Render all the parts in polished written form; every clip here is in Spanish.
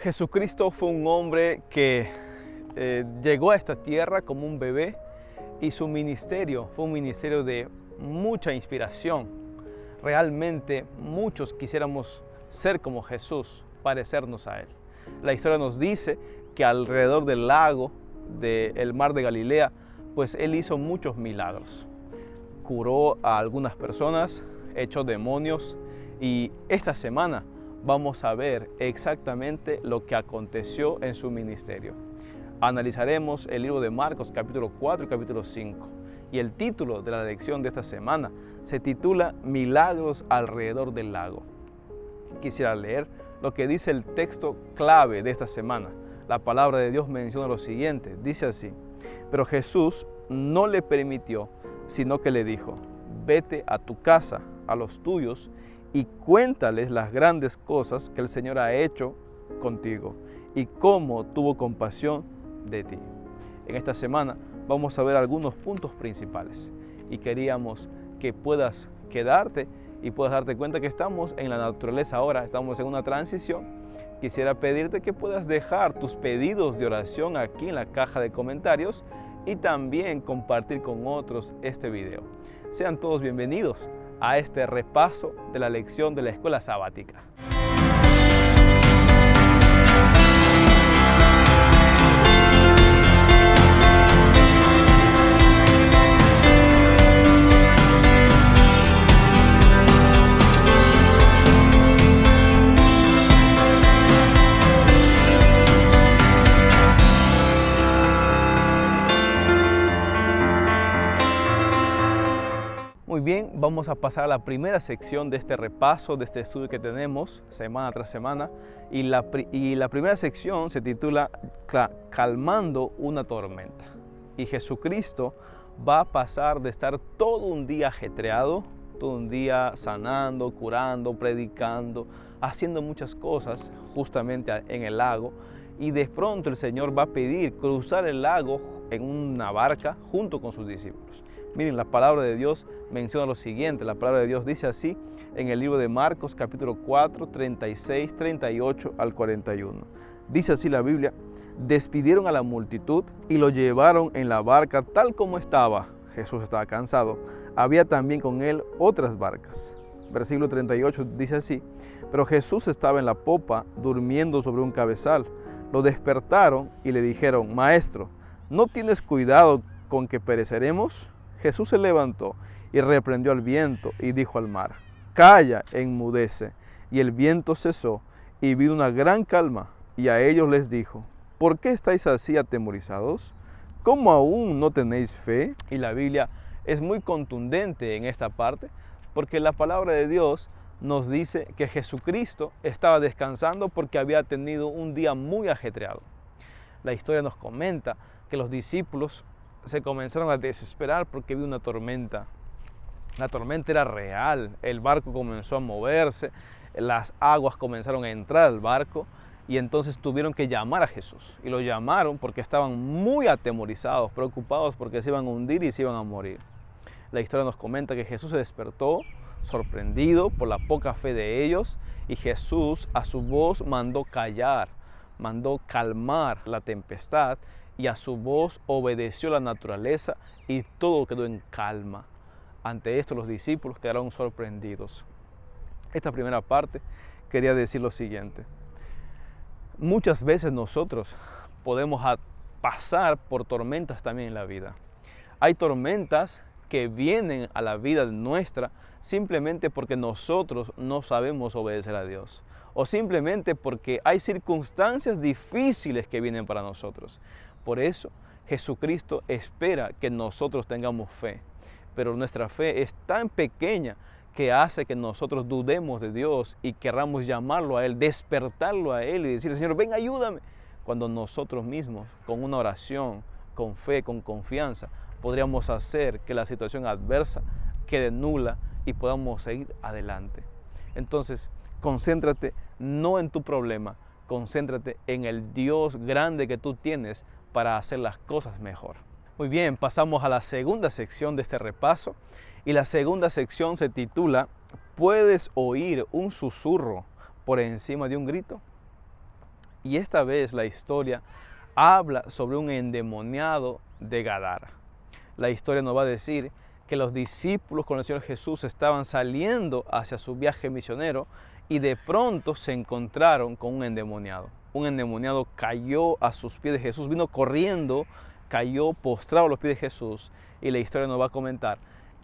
Jesucristo fue un hombre que llegó a esta tierra como un bebé y su ministerio fue un ministerio de mucha inspiración. Realmente muchos quisiéramos ser como Jesús, parecernos a Él. La historia nos dice que alrededor del lago del mar de Galilea, pues Él hizo muchos milagros. Curó a algunas personas, echó demonios, y esta semana vamos a ver exactamente lo que aconteció en su ministerio. Analizaremos el libro de Marcos capítulo 4 y capítulo 5. Y el título de la lección de esta semana se titula Milagros alrededor del lago. Quisiera leer lo que dice el texto clave de esta semana. La palabra de Dios menciona lo siguiente, dice así: pero Jesús no le permitió, sino que le dijo: vete a tu casa, a los tuyos, y cuéntales las grandes cosas que el Señor ha hecho contigo y cómo tuvo compasión de ti. En esta semana vamos a ver algunos puntos principales y queríamos que puedas quedarte y puedas darte cuenta que estamos en la naturaleza ahora, estamos en una transición. Quisiera pedirte que puedas dejar tus pedidos de oración aquí en la caja de comentarios y también compartir con otros este video. Sean todos bienvenidos a este repaso de la lección de la escuela sabática. Muy bien, vamos a pasar a la primera sección de este repaso, de este estudio que tenemos semana tras semana. Y la primera sección se titula Calmando una tormenta. Y Jesucristo va a pasar de estar todo un día ajetreado, todo un día sanando, curando, predicando, haciendo muchas cosas justamente en el lago. Y de pronto el Señor va a pedir cruzar el lago en una barca junto con sus discípulos. Miren, la palabra de Dios menciona lo siguiente. La palabra de Dios dice así en el libro de Marcos capítulo 4, 36, 38 al 41. Dice así la Biblia: despidieron a la multitud y lo llevaron en la barca tal como estaba. Jesús estaba cansado. Había también con él otras barcas. Versículo 38 dice así: pero Jesús estaba en la popa durmiendo sobre un cabezal. Lo despertaron y le dijeron: Maestro, ¿no tienes cuidado con que pereceremos? Jesús se levantó y reprendió al viento y dijo al mar: calla, enmudece. Y el viento cesó y vino una gran calma. Y a ellos les dijo: ¿por qué estáis así atemorizados? ¿Cómo aún no tenéis fe? Y la Biblia es muy contundente en esta parte, porque la palabra de Dios nos dice que Jesucristo estaba descansando porque había tenido un día muy ajetreado. La historia nos comenta que los discípulos se comenzaron a desesperar porque había una tormenta. La tormenta era real, el barco comenzó a moverse, las aguas comenzaron a entrar al barco y entonces tuvieron que llamar a Jesús. Y lo llamaron porque estaban muy atemorizados, preocupados porque se iban a hundir y se iban a morir. La historia nos comenta que Jesús se despertó sorprendido por la poca fe de ellos y Jesús a su voz mandó callar, mandó calmar la tempestad. Y a su voz obedeció la naturaleza y todo quedó en calma. Ante esto los discípulos quedaron sorprendidos. Esta primera parte quería decir lo siguiente. Muchas veces nosotros podemos pasar por tormentas también en la vida. Hay tormentas que vienen a la vida nuestra simplemente porque nosotros no sabemos obedecer a Dios. O simplemente porque hay circunstancias difíciles que vienen para nosotros. Por eso Jesucristo espera que nosotros tengamos fe, pero nuestra fe es tan pequeña que hace que nosotros dudemos de Dios y querramos llamarlo a Él, despertarlo a Él y decirle: Señor, ven, ayúdame. Cuando nosotros mismos, con una oración, con fe, con confianza, podríamos hacer que la situación adversa quede nula y podamos seguir adelante. Entonces, concéntrate no en tu problema, concéntrate en el Dios grande que tú tienes para hacer las cosas mejor. Muy bien, pasamos a la segunda sección de este repaso y la segunda sección se titula ¿Puedes oír un susurro por encima de un grito? Y esta vez la historia habla sobre un endemoniado de Gadara. La historia nos va a decir que los discípulos con el Señor Jesús estaban saliendo hacia su viaje misionero y de pronto se encontraron con un endemoniado. Un endemoniado cayó a sus pies de Jesús, vino corriendo, cayó postrado a los pies de Jesús, y la historia nos va a comentar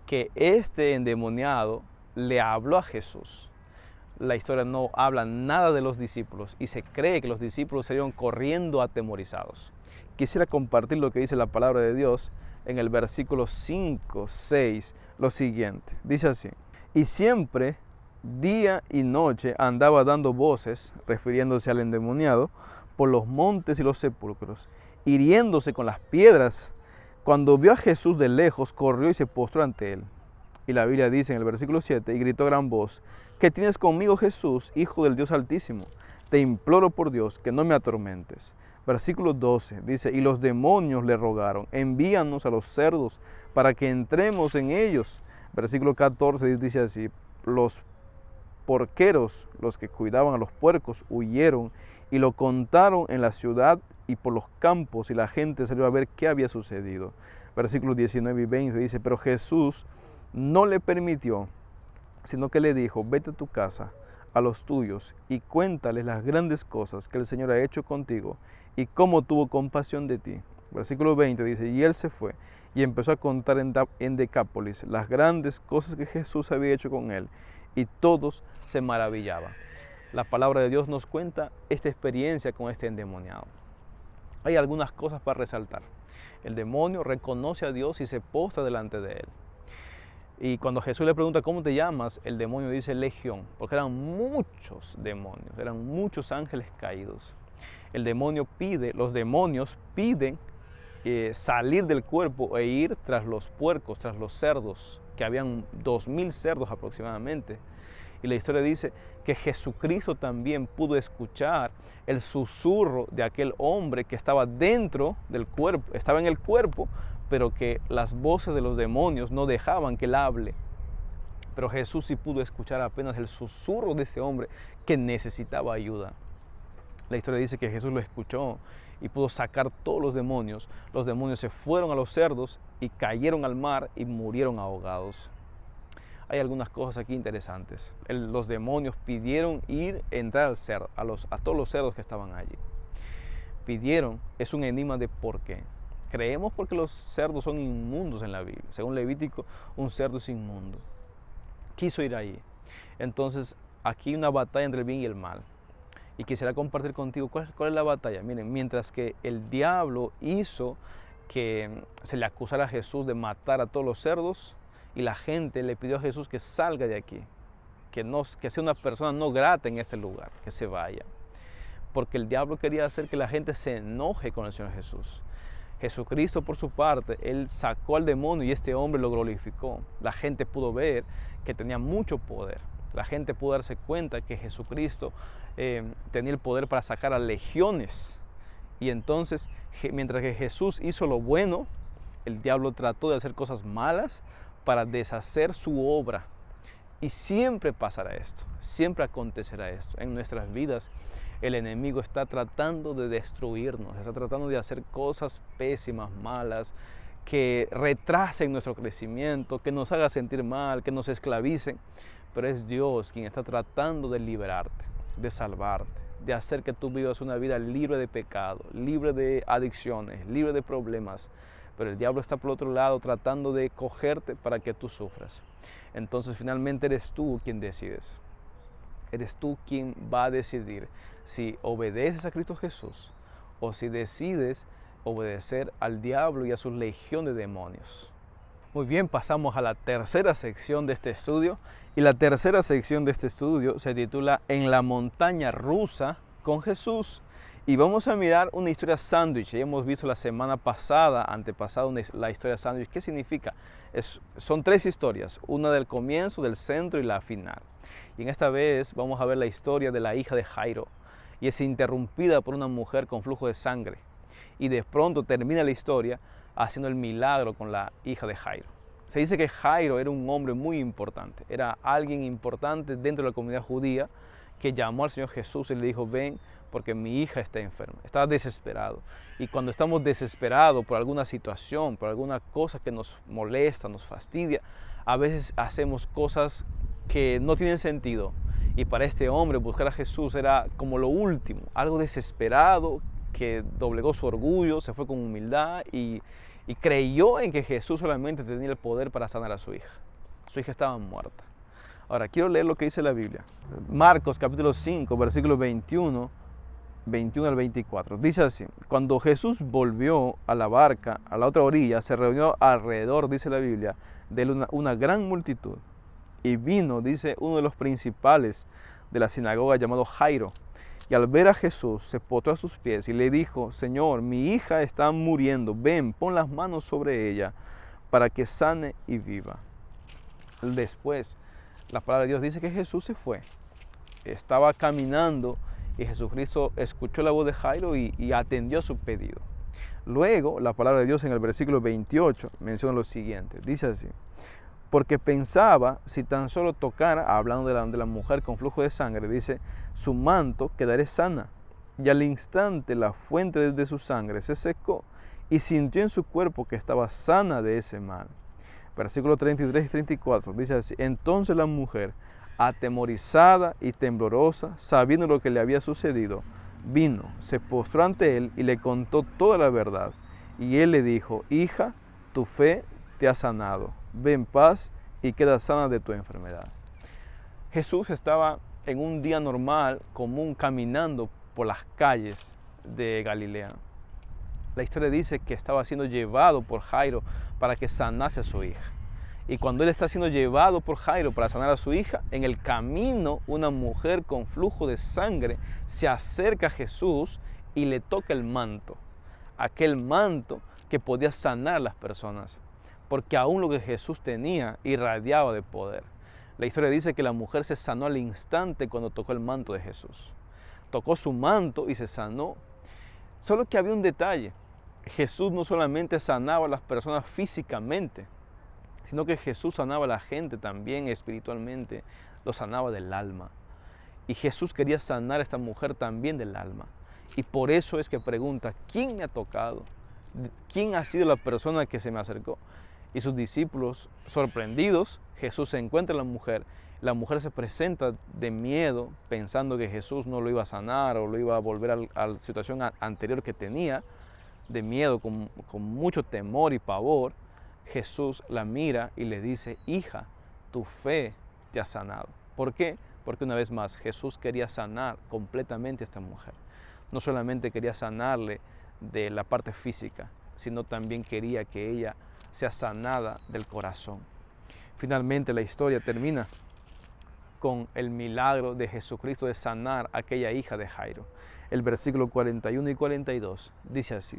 que este endemoniado le habló a Jesús. La historia no habla nada de los discípulos y se cree que los discípulos salieron corriendo atemorizados. Quisiera compartir lo que dice la palabra de Dios en el versículo 5, 6, lo siguiente. Dice así: y siempre, día y noche, andaba dando voces, refiriéndose al endemoniado, por los montes y los sepulcros, hiriéndose con las piedras. Cuando vio a Jesús de lejos, corrió y se postró ante él. Y la Biblia dice en el versículo 7, y gritó a gran voz: ¿qué tienes conmigo, Jesús, Hijo del Dios Altísimo? Te imploro por Dios que no me atormentes. Versículo 12 dice: y los demonios le rogaron: envíanos a los cerdos para que entremos en ellos. Versículo 14 dice así: los porqueros, los que cuidaban a los puercos, huyeron y lo contaron en la ciudad y por los campos, y la gente salió a ver qué había sucedido. Versículos 19 y 20 dice: pero Jesús no le permitió, sino que le dijo: vete a tu casa, a los tuyos, y cuéntales las grandes cosas que el Señor ha hecho contigo y cómo tuvo compasión de ti. Versículo 20 dice: y él se fue y empezó a contar en Decápolis las grandes cosas que Jesús había hecho con él, y todos se maravillaban. La palabra de Dios nos cuenta esta experiencia con este endemoniado. Hay algunas cosas para resaltar. El demonio reconoce a Dios y se postra delante de él. Y cuando Jesús le pregunta: ¿cómo te llamas?, el demonio dice: Legión, porque eran muchos demonios, eran muchos ángeles caídos. Los demonios piden salir del cuerpo e ir tras los puercos, tras los cerdos, que habían 2000 cerdos aproximadamente. Y la historia dice que Jesucristo también pudo escuchar el susurro de aquel hombre que estaba dentro del cuerpo, estaba en el cuerpo, pero que las voces de los demonios no dejaban que él hable. Pero Jesús sí pudo escuchar apenas el susurro de ese hombre que necesitaba ayuda. La historia dice que Jesús lo escuchó y pudo sacar todos los demonios. Los demonios se fueron a los cerdos y cayeron al mar y murieron ahogados. Hay algunas cosas aquí interesantes. Los demonios pidieron entrar al cerdo, a todos los cerdos que estaban allí. Pidieron, es un enigma de por qué. Creemos porque los cerdos son inmundos en la Biblia. Según Levítico, un cerdo es inmundo. Quiso ir allí. Entonces, aquí hay una batalla entre el bien y el mal. Y quisiera compartir contigo cuál es la batalla. Miren, mientras que el diablo hizo que se le acusara a Jesús de matar a todos los cerdos, y la gente le pidió a Jesús que salga de aquí, que sea una persona no grata en este lugar, que se vaya. Porque el diablo quería hacer que la gente se enoje con el Señor Jesús. Jesucristo, por su parte, él sacó al demonio y este hombre lo glorificó. La gente pudo ver que tenía mucho poder. La gente pudo darse cuenta que Jesucristo tenía el poder para sacar a legiones. Y entonces, mientras que Jesús hizo lo bueno, el diablo trató de hacer cosas malas para deshacer su obra. Y siempre pasará esto, siempre acontecerá esto. En nuestras vidas el enemigo está tratando de destruirnos, está tratando de hacer cosas pésimas, malas, que retrasen nuestro crecimiento, que nos haga sentir mal, que nos esclavicen. Pero es Dios quien está tratando de liberarte, de salvarte, de hacer que tú vivas una vida libre de pecado, libre de adicciones, libre de problemas. Pero el diablo está por otro lado tratando de cogerte para que tú sufras. Entonces finalmente eres tú quien decides. Eres tú quien va a decidir si obedeces a Cristo Jesús o si decides obedecer al diablo y a su legión de demonios. Muy bien, pasamos a la tercera sección de este estudio. Y la tercera sección de este estudio se titula En la montaña rusa con Jesús. Y vamos a mirar una historia sándwich. Ya hemos visto la semana pasada, antepasada, la historia sándwich. ¿Qué significa? Son tres historias, una del comienzo, del centro y la final. Y en esta vez vamos a ver la historia de la hija de Jairo. Y es interrumpida por una mujer con flujo de sangre. Y de pronto termina la historia haciendo el milagro con la hija de Jairo. Se dice que Jairo era un hombre muy importante. Era alguien importante dentro de la comunidad judía que llamó al Señor Jesús y le dijo: ven, porque mi hija está enferma. Estaba desesperado. Y cuando estamos desesperados por alguna situación, por alguna cosa que nos molesta, nos fastidia, a veces hacemos cosas que no tienen sentido. Y para este hombre buscar a Jesús era como lo último, algo desesperado que doblegó su orgullo, se fue con humildad y creyó en que Jesús solamente tenía el poder para sanar a su hija. Su hija estaba muerta. Ahora, quiero leer lo que dice la Biblia. Marcos capítulo 5, versículos 21 al 24. Dice así: cuando Jesús volvió a la barca, a la otra orilla, se reunió alrededor, dice la Biblia, de él una gran multitud. Y vino, dice, uno de los principales de la sinagoga llamado Jairo. Y al ver a Jesús, se postró a sus pies y le dijo: Señor, mi hija está muriendo. Ven, pon las manos sobre ella para que sane y viva. Después, la palabra de Dios dice que Jesús se fue. Estaba caminando y Jesucristo escuchó la voz de Jairo y atendió su pedido. Luego, la palabra de Dios en el versículo 28 menciona lo siguiente. Dice así: porque pensaba, si tan solo tocara, hablando de la mujer con flujo de sangre, dice, su manto, quedaré sana. Y al instante la fuente de su sangre se secó y sintió en su cuerpo que estaba sana de ese mal. Versículos 33 y 34 dice así: entonces la mujer, atemorizada y temblorosa, sabiendo lo que le había sucedido, vino, se postró ante él y le contó toda la verdad. Y él le dijo: hija, tu fe te ha sanado, ve en paz y queda sana de tu enfermedad. Jesús estaba en un día normal, común, caminando por las calles de Galilea. La historia dice que estaba siendo llevado por Jairo para que sanase a su hija. Y cuando él está siendo llevado por Jairo para sanar a su hija, en el camino una mujer con flujo de sangre se acerca a Jesús y le toca el manto. Aquel manto que podía sanar a las personas, porque aún lo que Jesús tenía irradiaba de poder. La historia dice que la mujer se sanó al instante cuando tocó el manto de Jesús. Tocó su manto y se sanó. Solo que había un detalle. Jesús no solamente sanaba a las personas físicamente, sino que Jesús sanaba a la gente también espiritualmente, lo sanaba del alma. Y Jesús quería sanar a esta mujer también del alma. Y por eso es que pregunta: ¿quién me ha tocado? ¿Quién ha sido la persona que se me acercó? Y sus discípulos, sorprendidos, Jesús se encuentra en la mujer. La mujer se presenta de miedo, pensando que Jesús no lo iba a sanar o lo iba a volver a la situación anterior que tenía, de miedo, con mucho temor y pavor. Jesús la mira y le dice: hija, tu fe te ha sanado. ¿Por qué? Porque una vez más Jesús quería sanar completamente a esta mujer. No solamente quería sanarle de la parte física, sino también quería que ella sea sanada del corazón. Finalmente la historia termina con el milagro de Jesucristo de sanar a aquella hija de Jairo. El versículo 41 y 42 dice así: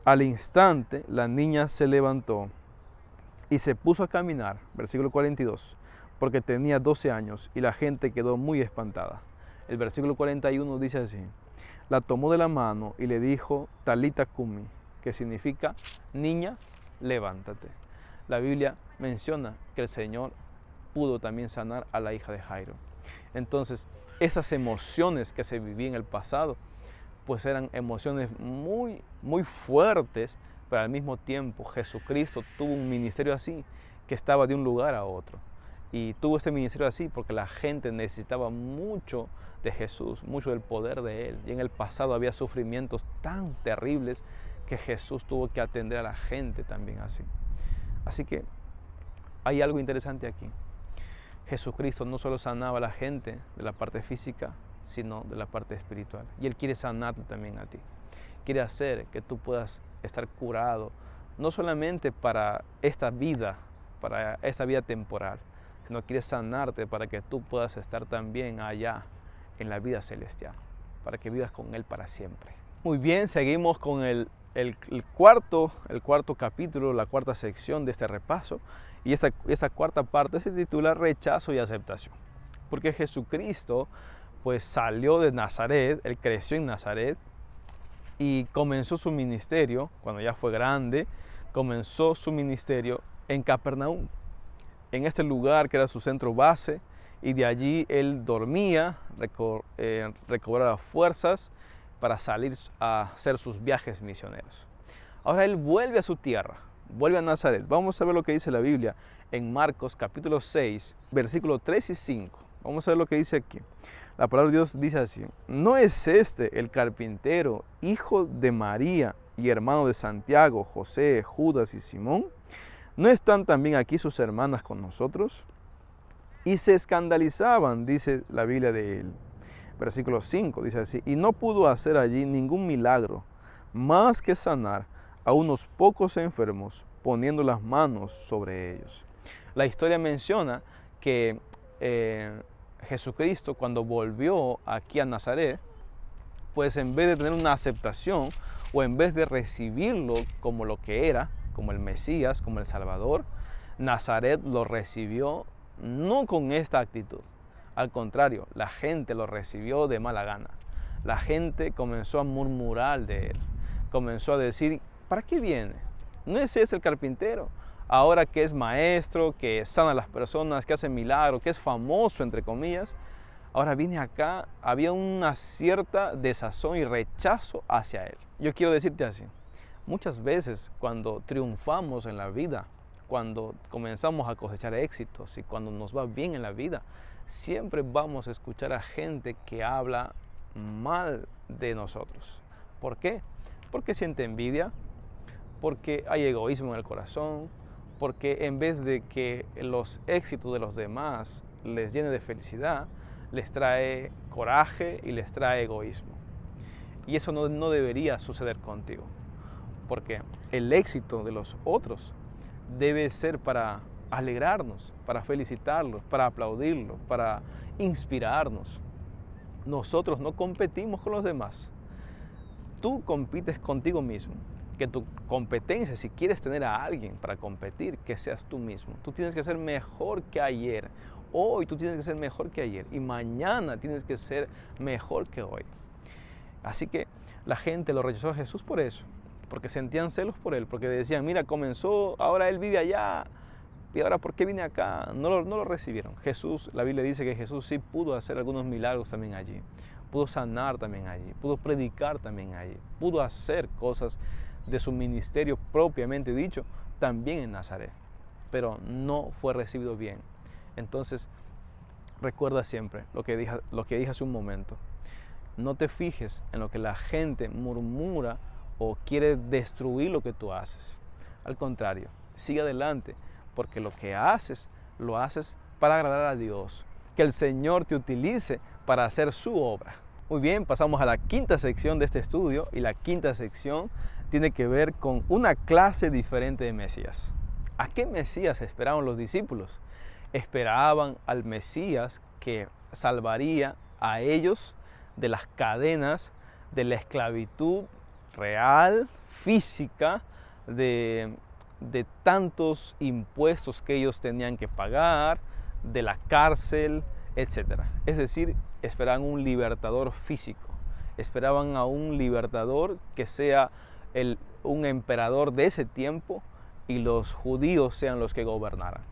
al instante la niña se levantó y se puso a caminar, versículo 42, porque tenía 12 años y la gente quedó muy espantada. El versículo 41 dice así: la tomó de la mano y le dijo Talita Cumi, que significa niña, levántate. La Biblia menciona que el Señor pudo también sanar a la hija de Jairo. Entonces, esas emociones que se vivían en el pasado, pues eran emociones muy, muy fuertes, pero al mismo tiempo Jesucristo tuvo un ministerio así, que estaba de un lugar a otro. Y tuvo este ministerio así porque la gente necesitaba mucho de Jesús, mucho del poder de Él. Y en el pasado había sufrimientos tan terribles que Jesús tuvo que atender a la gente también así. Así que hay algo interesante aquí. Jesucristo no solo sanaba a la gente de la parte física, sino de la parte espiritual. Y Él quiere sanarte también a ti. Quiere hacer que tú puedas estar curado, no solamente para esta vida temporal, sino quiere sanarte para que tú puedas estar también allá en la vida celestial, para que vivas con Él para siempre. Muy bien, seguimos con el cuarto capítulo, la cuarta sección de este repaso. Y esta cuarta parte se titula Rechazo y Aceptación. Porque Jesucristo pues salió de Nazaret, Él creció en Nazaret y comenzó su ministerio, cuando ya fue grande, comenzó su ministerio en Capernaum, en este lugar que era su centro base y de allí él dormía, recobraba fuerzas para salir a hacer sus viajes misioneros. Ahora él vuelve a su tierra, vuelve a Nazaret. Vamos a ver lo que dice la Biblia en Marcos capítulo 6, versículos 3 y 5. Vamos a ver lo que dice aquí. La palabra de Dios dice así: ¿no es este el carpintero, hijo de María y hermano de Santiago, José, Judas y Simón? ¿No están también aquí sus hermanas con nosotros? Y se escandalizaban, dice la Biblia de él. Versículo 5 dice así: y no pudo hacer allí ningún milagro, más que sanar a unos pocos enfermos, poniendo las manos sobre ellos. La historia menciona que Jesucristo, cuando volvió aquí a Nazaret, pues en vez de tener una aceptación, o en vez de recibirlo como lo que era, como el Mesías, como el Salvador, Nazaret lo recibió no con esta actitud. Al contrario, la gente lo recibió de mala gana. La gente comenzó a murmurar de él. Comenzó a decir: ¿para qué viene? ¿No es ese el carpintero? Ahora que es maestro, que sana a las personas, que hace milagros, que es famoso, entre comillas, ahora viene acá. Había una cierta desazón y rechazo hacia él. Yo quiero decirte así: muchas veces cuando triunfamos en la vida, cuando comenzamos a cosechar éxitos y cuando nos va bien en la vida, siempre vamos a escuchar a gente que habla mal de nosotros. ¿Por qué? Porque siente envidia, porque hay egoísmo en el corazón, porque en vez de que los éxitos de los demás les llene de felicidad, les trae coraje y les trae egoísmo. Y eso no debería suceder contigo, porque el éxito de los otros debe ser para alegrarnos, para felicitarlos, para aplaudirlos, para inspirarnos. Nosotros no competimos con los demás. Tú compites contigo mismo. Que tu competencia, si quieres tener a alguien para competir, que seas tú mismo. Tú tienes que ser mejor que ayer. Hoy tú tienes que ser mejor que ayer. Y mañana tienes que ser mejor que hoy. Así que la gente lo rechazó a Jesús por eso. Porque sentían celos por él. Porque decían: mira, comenzó, ahora él vive allá. Y ahora, ¿por qué viene acá? No lo recibieron. Jesús, la Biblia dice que Jesús sí pudo hacer algunos milagros también allí. Pudo sanar también allí. Pudo predicar también allí. Pudo hacer cosas de su ministerio propiamente dicho también en Nazaret. Pero no fue recibido bien. Entonces, recuerda siempre lo que dije hace un momento. No te fijes en lo que la gente murmura o quiere destruir lo que tú haces. Al contrario, sigue adelante, porque lo que haces, lo haces para agradar a Dios. Que el Señor te utilice para hacer su obra. Muy bien, pasamos a la quinta sección de este estudio, y la quinta sección tiene que ver con una clase diferente de Mesías. ¿A qué Mesías esperaban los discípulos? Esperaban al Mesías que salvaría a ellos de las cadenas de la esclavitud real, física, de tantos impuestos que ellos tenían que pagar, de la cárcel, etc. Es decir, esperaban un libertador físico. Esperaban a un libertador que sea un emperador de ese tiempo y los judíos sean los que gobernaran.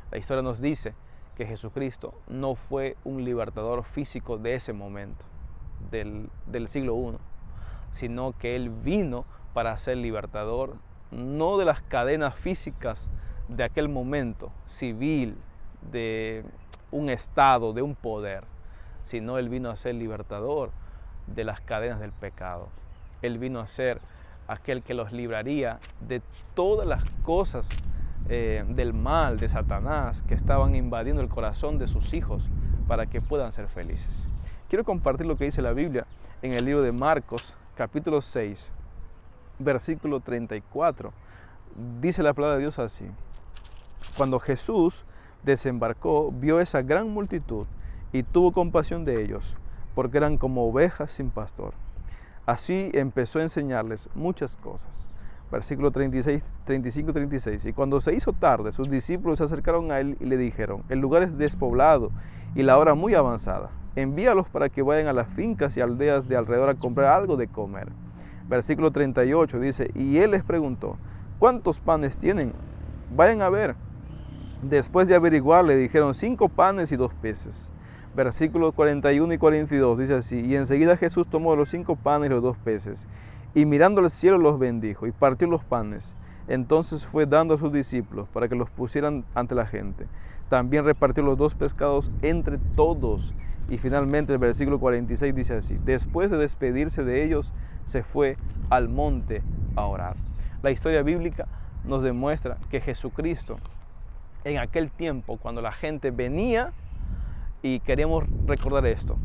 La historia nos dice que Jesucristo no fue un libertador físico de ese momento, del siglo I, sino que Él vino para ser libertador no de las cadenas físicas de aquel momento civil, de un estado, de un poder, sino Él vino a ser libertador de las cadenas del pecado. Él vino a ser aquel que los libraría de todas las cosas del mal, de Satanás, que estaban invadiendo el corazón de sus hijos para que puedan ser felices. Quiero compartir lo que dice la Biblia en el libro de Marcos, capítulo 6, versículo 34. Dice la palabra de Dios así: cuando Jesús desembarcó, vio esa gran multitud y tuvo compasión de ellos, porque eran como ovejas sin pastor. Así empezó a enseñarles muchas cosas. Versículo 35-36. Y cuando se hizo tarde, sus discípulos se acercaron a él y le dijeron: el lugar es despoblado y la hora muy avanzada. Envíalos para que vayan a las fincas y aldeas de alrededor a comprar algo de comer. Versículo 38 dice: y él les preguntó: ¿cuántos panes tienen? Vayan a ver. Después de averiguar, le dijeron 5 panes y 2 peces. Versículos 41 y 42 dice así: y enseguida Jesús tomó los 5 panes y los 2 peces, y mirando al cielo los bendijo, y partió los panes. Entonces fue dando a sus discípulos para que los pusieran ante la gente. También repartió los 2 pescados entre todos. Y finalmente el versículo 46 dice así: después de despedirse de ellos, se fue al monte a orar. La historia bíblica nos demuestra que Jesucristo, en aquel tiempo, cuando la gente venía, y queremos recordar esto,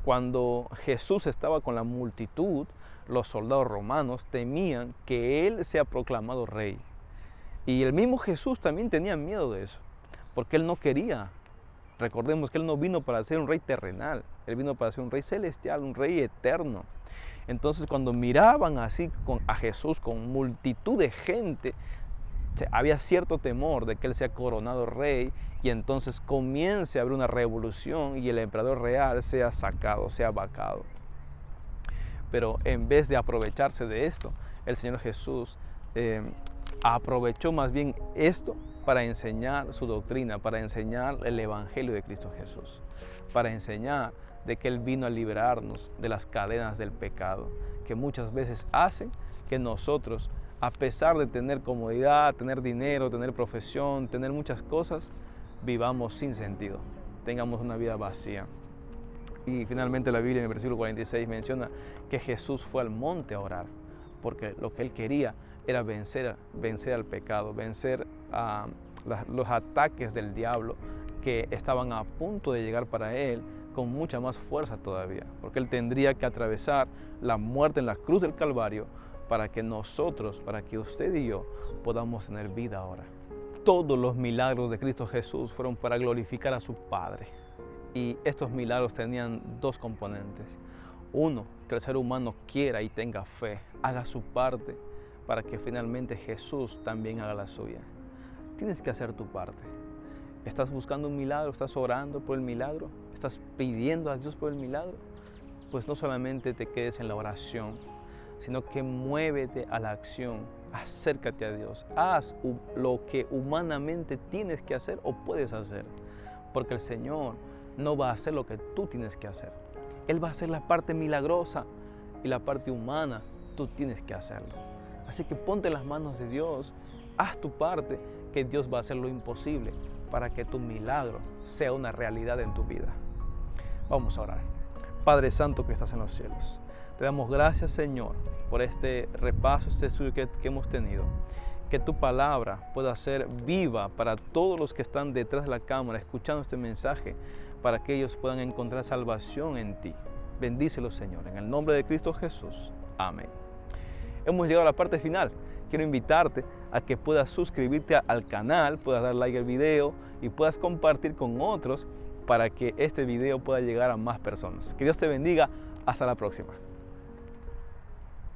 cuando Jesús estaba con la multitud, los soldados romanos temían que Él sea proclamado rey. Y el mismo Jesús también tenía miedo de eso, porque Él no quería. Recordemos que Él no vino para ser un rey terrenal, Él vino para ser un rey celestial, un rey eterno. Entonces, cuando miraban así a Jesús con multitud de gente, había cierto temor de que Él sea coronado rey y entonces comience a haber una revolución y el emperador real sea sacado, sea vacado. Pero en vez de aprovecharse de esto, el Señor Jesús aprovechó más bien esto para enseñar su doctrina, para enseñar el Evangelio de Cristo Jesús, para enseñar de que Él vino a liberarnos de las cadenas del pecado, que muchas veces hacen que nosotros, a pesar de tener comodidad, tener dinero, tener profesión, tener muchas cosas, vivamos sin sentido, tengamos una vida vacía. Y finalmente la Biblia en el versículo 46 menciona que Jesús fue al monte a orar, porque lo que Él quería era vencer al pecado, vencer a los ataques del diablo que estaban a punto de llegar para Él con mucha más fuerza todavía, porque Él tendría que atravesar la muerte en la cruz del Calvario para que nosotros, para que usted y yo podamos tener vida ahora. Todos los milagros de Cristo Jesús fueron para glorificar a su Padre. Y estos milagros tenían 2 componentes. Uno, que el ser humano quiera y tenga fe, haga su parte para que finalmente Jesús también haga la suya. Tienes que hacer tu parte. ¿Estás buscando un milagro? ¿Estás orando por el milagro? ¿Estás pidiendo a Dios por el milagro? Pues no solamente te quedes en la oración, sino que muévete a la acción, acércate a Dios, haz lo que humanamente tienes que hacer o puedes hacer, porque el Señor no va a hacer lo que tú tienes que hacer. Él va a hacer la parte milagrosa y la parte humana tú tienes que hacerlo. Así que ponte en las manos de Dios, haz tu parte, que Dios va a hacer lo imposible para que tu milagro sea una realidad en tu vida. Vamos a orar. Padre Santo que estás en los cielos, te damos gracias, Señor, por este repaso, este estudio que hemos tenido. Que tu palabra pueda ser viva para todos los que están detrás de la cámara escuchando este mensaje, para que ellos puedan encontrar salvación en ti. Bendícelos, Señor, en el nombre de Cristo Jesús. Amén. Hemos llegado a la parte final. Quiero invitarte a que puedas suscribirte al canal, puedas dar like al video y puedas compartir con otros para que este video pueda llegar a más personas. Que Dios te bendiga. Hasta la próxima.